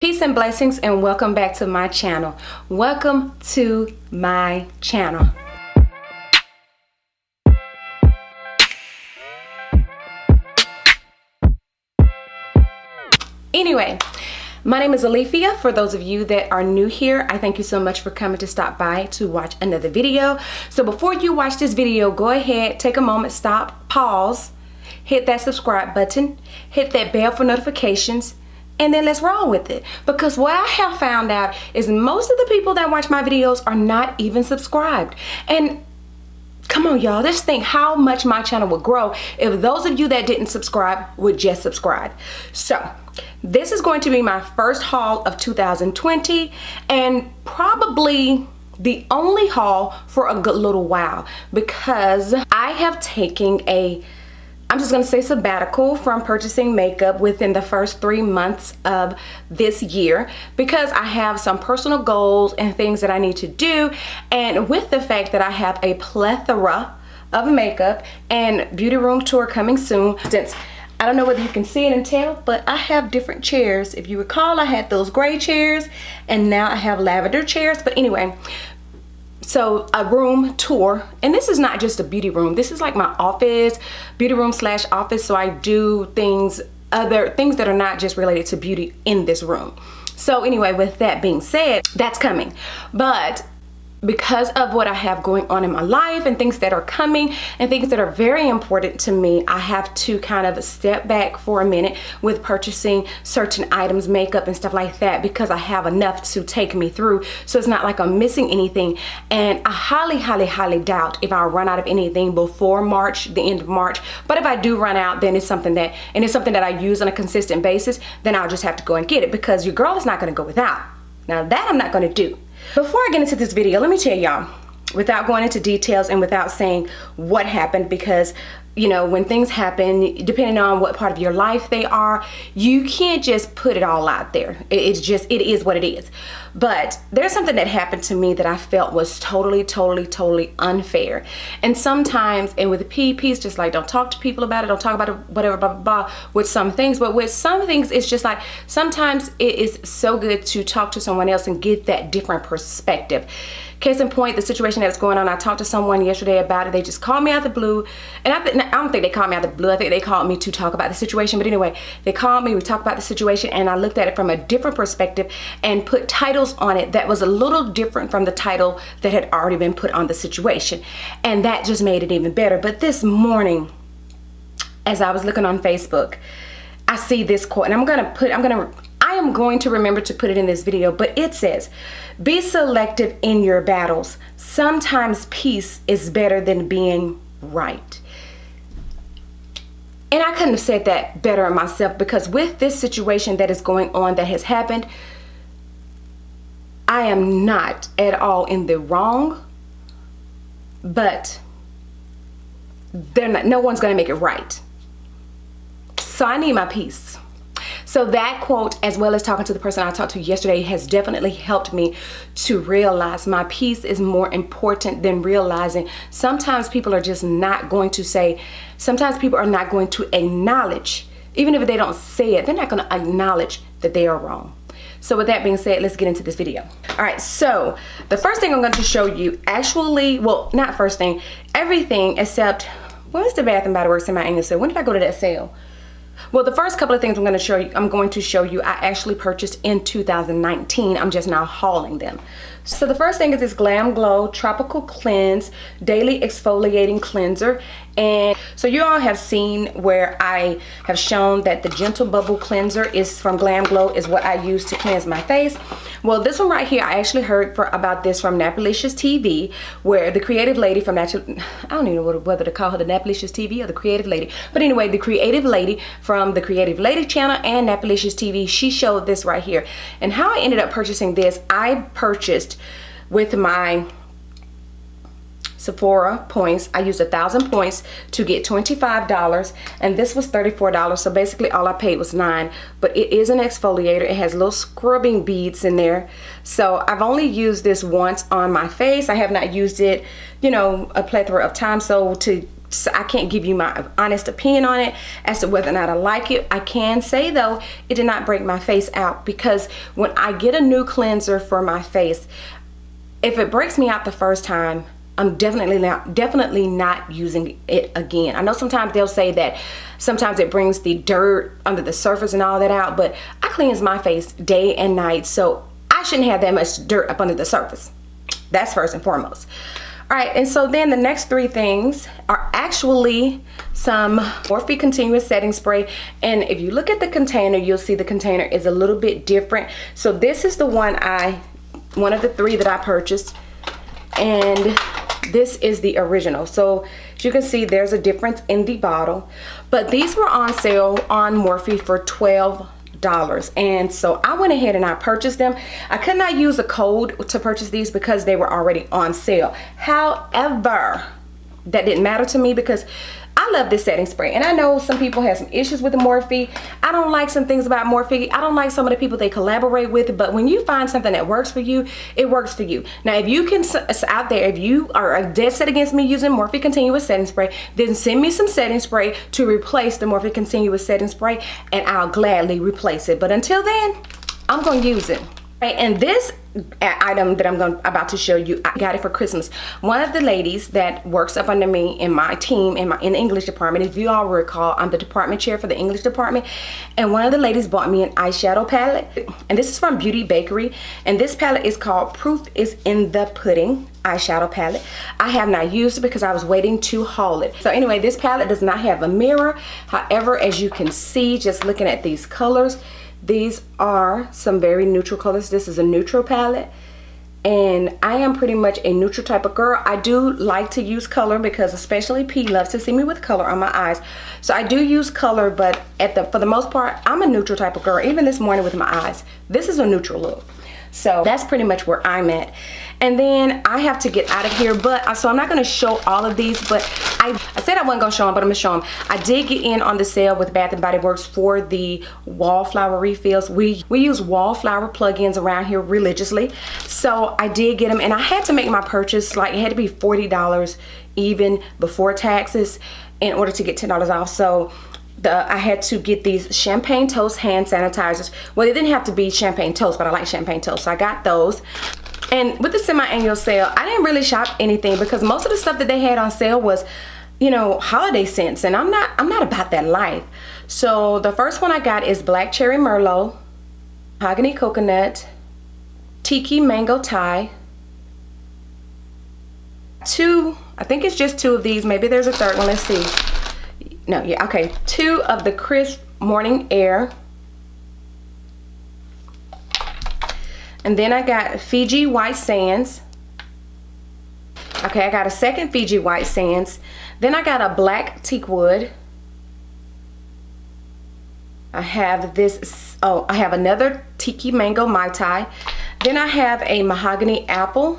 Peace and blessings, and welcome back to my channel. Welcome to my channel. Anyway, my name is Alethea. For those of you that are new here, I thank you so much for coming to stop by to watch another video. So before you watch this video, go ahead, take a moment, stop, pause, hit that subscribe button, hit that bell for notifications, and then let's roll with it. Because what I have found out is most of the people that watch my videos are not even subscribed. And come on, y'all, just think how much my channel would grow if those of you that didn't subscribe would just subscribe. So this is going to be my first haul of 2020 and probably the only haul for a good little while, because I have taken I'm just gonna say sabbatical from purchasing makeup within the first 3 months of this year, because I have some personal goals and things that I need to do, and with the fact that I have a plethora of makeup and beauty room tour coming soon. Since I don't know whether you can see it and tell, but I have different chairs. If you recall, I had those gray chairs and now I have lavender chairs. But anyway, so a room tour, and this is not just a beauty room, this is like my office, beauty room slash office. So I do other things that are not just related to beauty in this room. So anyway, with that being said, that's coming. But because of what I have going on in my life and things that are coming and things that are very important to me, I have to kind of step back for a minute with purchasing certain items, makeup and stuff like that, because I have enough to take me through. So it's not like I'm missing anything. And I highly doubt if I'll run out of anything before March, the end of March. But if I do run out, then it's something that I use on a consistent basis, then I'll just have to go and get it, because your girl is not going to go without. Now that I'm not going to do. Before I get into this video, let me tell y'all, without going into details and without saying what happened, because you know, when things happen, depending on what part of your life they are, you can't just put it all out there. It is what it is. But there's something that happened to me that I felt was totally unfair. And sometimes, and with the PPs, just like, don't talk to people about it, don't talk about it, whatever, blah, blah, blah, with some things. But with some things, it's just like, sometimes it is so good to talk to someone else and get that different perspective. Case in point, the situation that's going on, I talked to someone yesterday about it. They just called me out of the blue. And I don't think they called me out of the blue. I think they called me to talk about the situation. But anyway, they called me, we talked about the situation, and I looked at it from a different perspective and put titles on it that was a little different from the title that had already been put on the situation. And that just made it even better. But this morning, as I was looking on Facebook, I see this quote, and I am going to remember to put it in this video, but it says, be selective in your battles. Sometimes peace is better than being right. And I couldn't have said that better myself, because with this situation that is going on, that has happened, I am not at all in the wrong, but no one's gonna make it right. So I need my peace. So that quote, as well as talking to the person I talked to yesterday, has definitely helped me to realize my peace is more important than realizing sometimes people are just not going to say, sometimes people are not going to acknowledge, even if they don't say it, they're not going to acknowledge that they are wrong. So with that being said, let's get into this video. All right, so the first thing I'm going to show you, actually, well, not first thing, everything except, where's the Bath & Body Works in my English sale? When did I go to that sale? Well, the first couple of things I'm going to show you, I actually purchased in 2019. I'm just now hauling them. So the first thing is this Glam Glow Tropical Cleanse Daily Exfoliating Cleanser. And so you all have seen where I have shown that the Gentle Bubble Cleanser is from Glam Glow is what I use to cleanse my face. Well, this one right here, I actually heard about this from Napalicious TV, where the creative lady from I don't even know whether to call her the Napalicious TV or the creative lady. But anyway, the creative lady from the Creative Lady channel and Napalicious TV, she showed this right here. And how I ended up purchasing this, I purchased with my Sephora points. I used 1,000 points to get $25, and this was $34. So basically all I paid was $9. But it is an exfoliator. It has little scrubbing beads in there. So I've only used this once on my face. I have not used it, you know, a plethora of times. So to So I can't give you my honest opinion on it as to whether or not I like it. I can say though, it did not break my face out, because when I get a new cleanser for my face, if it breaks me out the first time, I'm definitely not using it again. I know sometimes they'll say that sometimes it brings the dirt under the surface and all that out, but I cleanse my face day and night, so I shouldn't have that much dirt up under the surface. That's first and foremost. All right, and so then the next three things are actually some Morphe continuous setting spray. And if you look at the container, you'll see the container is a little bit different. So this is the one of the three that I purchased, and this is the original. So as you can see, there's a difference in the bottle, but these were on sale on Morphe for $12. And so I went ahead and I purchased them. I could not use a code to purchase these because they were already on sale. However, that didn't matter to me because I love this setting spray, and I know some people have some issues with the Morphe. I don't like some things about Morphe. I don't like some of the people they collaborate with, but when you find something that works for you, it works for you. Now, if you can, out there, if you are dead set against me using Morphe continuous setting spray, then send me some setting spray to replace the Morphe continuous setting spray, and I'll gladly replace it. But until then, I'm going to use it. Right, and this item that I'm about to show you, I got it for Christmas. One of the ladies that works up under me in my team in the English department, if you all recall, I'm the department chair for the English department, and one of the ladies bought me an eyeshadow palette, and this is from Bakerie, and this palette is called Proof is in the Pudding eyeshadow palette. I have not used it because I was waiting to haul it. So anyway, this palette does not have a mirror. However, as you can see, just looking at these colors, these are some very neutral colors. This is a neutral palette, and I am pretty much a neutral type of girl. I do like to use color because especially P loves to see me with color on my eyes. So I do use color, but for the most part, I'm a neutral type of girl. Even this morning with my eyes, this is a neutral look. So that's pretty much where I'm at. And then I have to get out of here, but so I'm not going to show all of these, but I said I wasn't going to show them, but I'm going to show them. I did get in on the sale with Bath & Body Works for the wallflower refills. We use wallflower plug-ins around here religiously, so I did get them, and I had to make my purchase, like it had to be $40 even before taxes in order to get $10 off. So I had to get these Champagne Toast hand sanitizers. Well, they didn't have to be Champagne Toast, but I like Champagne Toast, so I got those. And with the semi-annual sale, I didn't really shop anything because most of the stuff that they had on sale was, you know, holiday scents, and I'm not about that life. So the first one I got is Black Cherry Merlot, Mahogany Coconut, Tiki Mango Thai. I think it's just two of these. Maybe there's a third one. Let's see. No, yeah, okay. 2 of the Crisp Morning Air. And then I got Fiji White Sands. Okay, I got a second Fiji White Sands. Then I got a Black Teakwood. I have this, oh, I have another Tiki Mango Mai Tai. Then I have a Mahogany Apple.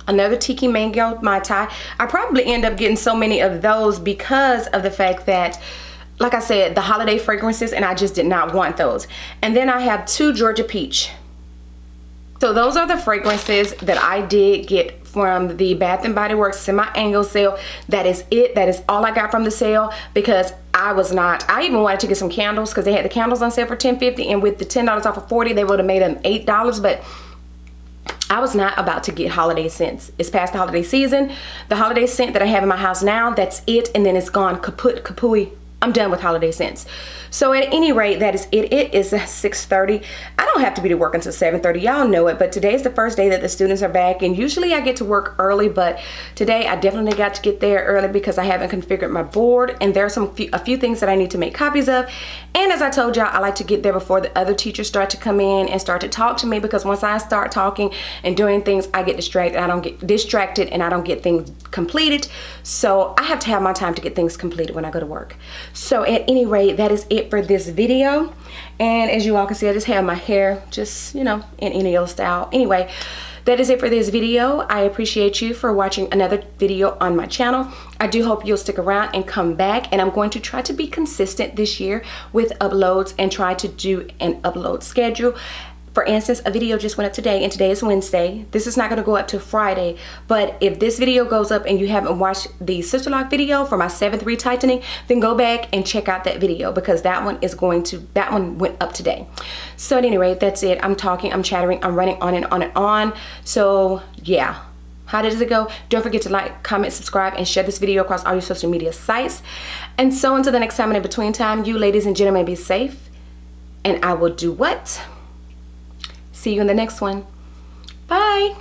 Another Tiki Mango Mai Tai. I probably end up getting so many of those because of the fact that, like I said, the holiday fragrances, and I just did not want those. And then I have 2 Georgia Peach. So those are the fragrances that I did get from the Bath & Body Works semi-annual sale. That is it. That is all I got from the sale, because I even wanted to get some candles because they had the candles on sale for $10.50, and with the $10 off of $40, they would have made them $8, but I was not about to get holiday scents. It's past the holiday season. The holiday scent that I have in my house now, that's it, and then it's gone kaput, kapooey. I'm done with holiday scents. So at any rate, that is it. It is 6:30. I don't have to be to work until 7:30. Y'all know it, but today is the first day that the students are back, and usually I get to work early, but today I definitely got to get there early because I haven't configured my board, and there are a few things that I need to make copies of. And as I told y'all, I like to get there before the other teachers start to come in and start to talk to me, because once I start talking and doing things, I get distracted. I don't get distracted, and I don't get things completed. So I have to have my time to get things completed when I go to work. So at any rate, that is it for this video. And as you all can see, I just have my hair just, you know, in any old style. Anyway, that is it for this video. I appreciate you for watching another video on my channel. I do hope you'll stick around and come back, and I'm going to try to be consistent this year with uploads and try to do an upload schedule. For instance, a video just went up today, and today is Wednesday. This is not going to go up till Friday, but if this video goes up and you haven't watched the sister lock video for my 7th retightening, then go back and check out that video, because that one went up today. So at any rate, that's it. I'm talking, I'm chattering, I'm running on and on and on. So yeah. How does it go? Don't forget to like, comment, subscribe, and share this video across all your social media sites. And so until the next time and in between time, you ladies and gentlemen, be safe. And I will do what? See you in the next one. Bye.